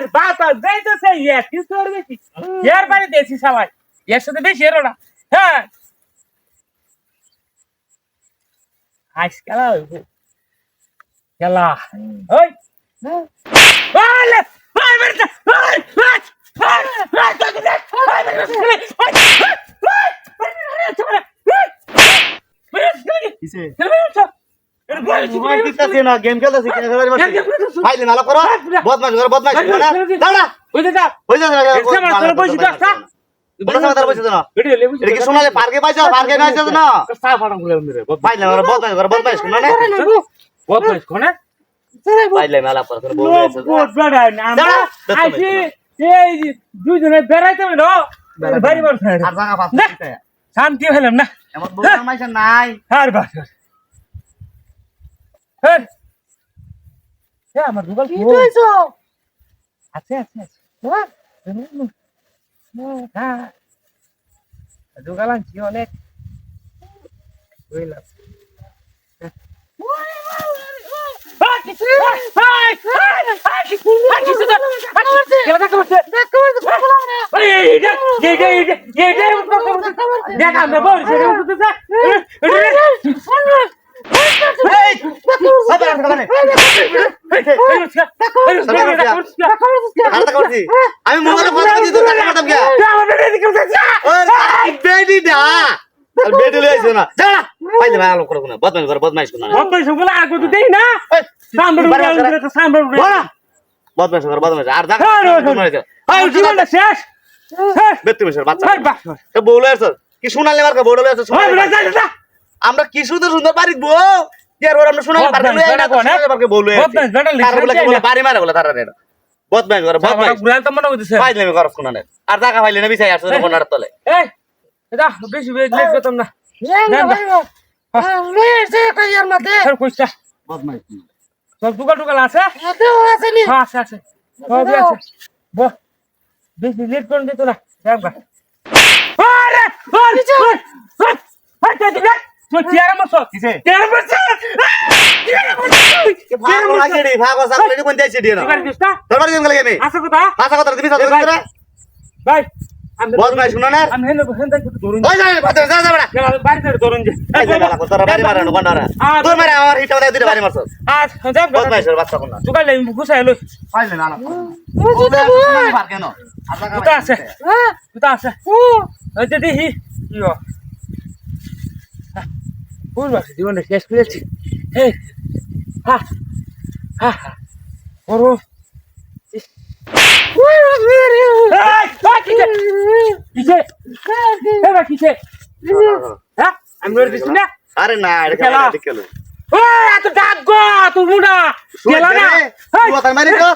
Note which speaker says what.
Speaker 1: আর বাতাস যাইতেছে কিছু আর বেশি এর বাড়ি দেশি সবাই এর সাথে বেশি এরো না হ্যাঁ আইস খেলা হইব খেলা ওই ওলে ওই বেটা ওই
Speaker 2: গেম খেলতেছি ফাইলে নালা করো বদমাশ করো বদমাশ করো না দাঁড়া
Speaker 1: বুঝে যা
Speaker 2: হইছে না
Speaker 1: তোর বসে থাক
Speaker 2: বড় কথা বলছিস না
Speaker 1: ভিডিও লেবু
Speaker 2: এটা কি শোনালে পার্কে পাইছো পার্কে নাইছো না
Speaker 1: সা ফাটাম গুলো মেরে
Speaker 2: ফাইলে নালা বদমাশ করো বদমাশ করো না
Speaker 1: বদমাশ কোনে
Speaker 2: ফাইলে নালা করো বল
Speaker 1: বহুত বড় না আইছি এই দুইজনে বেড়াইতে না বাড়ি বাড়ি
Speaker 2: আর জায়গা পাস
Speaker 1: শান্তি হলাম না
Speaker 2: এমন বড় মাইছ নাই
Speaker 1: আর বাস হ্যাঁ হ্যাঁ আমার গুগল
Speaker 3: কি কইছো
Speaker 1: আছে আছে হ্যাঁ হ্যাঁ গুগল আনছি অনেক কইলা
Speaker 2: আমি মোবাইলে কথা দিই তো টাকা মাতাম কে বেডি দা আর বেডি লইছ না যা ফাইলে ভালো করো না বদমাশ করো না
Speaker 1: বদমাশ গুলো আগো তো দেই না
Speaker 2: বদমাশ করো বদমাশ আর জায়গা
Speaker 1: আর জীবনটা শেষ
Speaker 2: বেত্তিমেশের বাচ্চা
Speaker 1: ভাই বাস
Speaker 2: এ বউলে আছে কি শোনালে মার্কা বউলে আছে আমরা কি সুন্দর সুন্দর বাড়ি বউ ইয়ার ওর আমরা শোনালে পারবে লই না শোনালে পারকে বউলে
Speaker 1: বদমাশ বেটা
Speaker 2: তার বলে কি বলে বাড়ি মারে বলে তারা রে বদমাশ করো বদমাশ
Speaker 1: গুলাল তো মনে হইছে
Speaker 2: ফাইলে করো শোনালে আর জায়গা ফাইলে না বিছাই আসছে কোনার তলে
Speaker 1: এই এটা বেশি লেট করতাম না
Speaker 3: কইয়ার মধ্যে
Speaker 1: স্যার কইছা
Speaker 2: বদমাশ
Speaker 1: সব টুকাল আছে
Speaker 3: এতেও আসেনি
Speaker 1: হ্যাঁ আছে আছে সবই আছে বহ বেশি লেট করুন দিত না একবার আরে আরে তুই তুই চেয়ার মত
Speaker 2: কিসে
Speaker 1: চেয়ার মত
Speaker 2: ভাগো লাগেনি ভাগো সাকলে কোন যাইছে দিনা
Speaker 1: তুই দিস না
Speaker 2: তোর বাড়ি গেম লাগে আমি
Speaker 1: আছে কথা
Speaker 2: ভাষা কথা দিবি সাথে করে
Speaker 1: ভাই আমি
Speaker 2: বদমাশ শুনো না
Speaker 1: আমি হেন ধরুন
Speaker 2: ওই যা বাচ্চা যা যা বড়া
Speaker 1: বাড়িতে ধরুন যে
Speaker 2: এই যা বালা তোর বাড়ি মারানো কোনরা তোর মারে আমার হিটা বলে দুইটা বাড়ি মারছ
Speaker 1: আজ যাব
Speaker 2: বদমাশের বাচ্চা কোন
Speaker 1: তুই লাই ঘুষাই লই
Speaker 2: ফাইলে না না
Speaker 3: বুঝি দেবো
Speaker 2: পার কেন
Speaker 1: তুই আছে
Speaker 3: হ্যাঁ
Speaker 1: তুই আছে ওই যে দেখি ইয়ো পুরো জীবনটা শেষ করেছি হে হা হা হা ওরো কিসে এবার কিসে হ্যাঁ আমি বলে দিচ্ছি না
Speaker 2: আরে না এটা খেলা দেখলো
Speaker 1: ও এত ডাক গো তুই মুডা খেলা না
Speaker 2: তুই মারি তো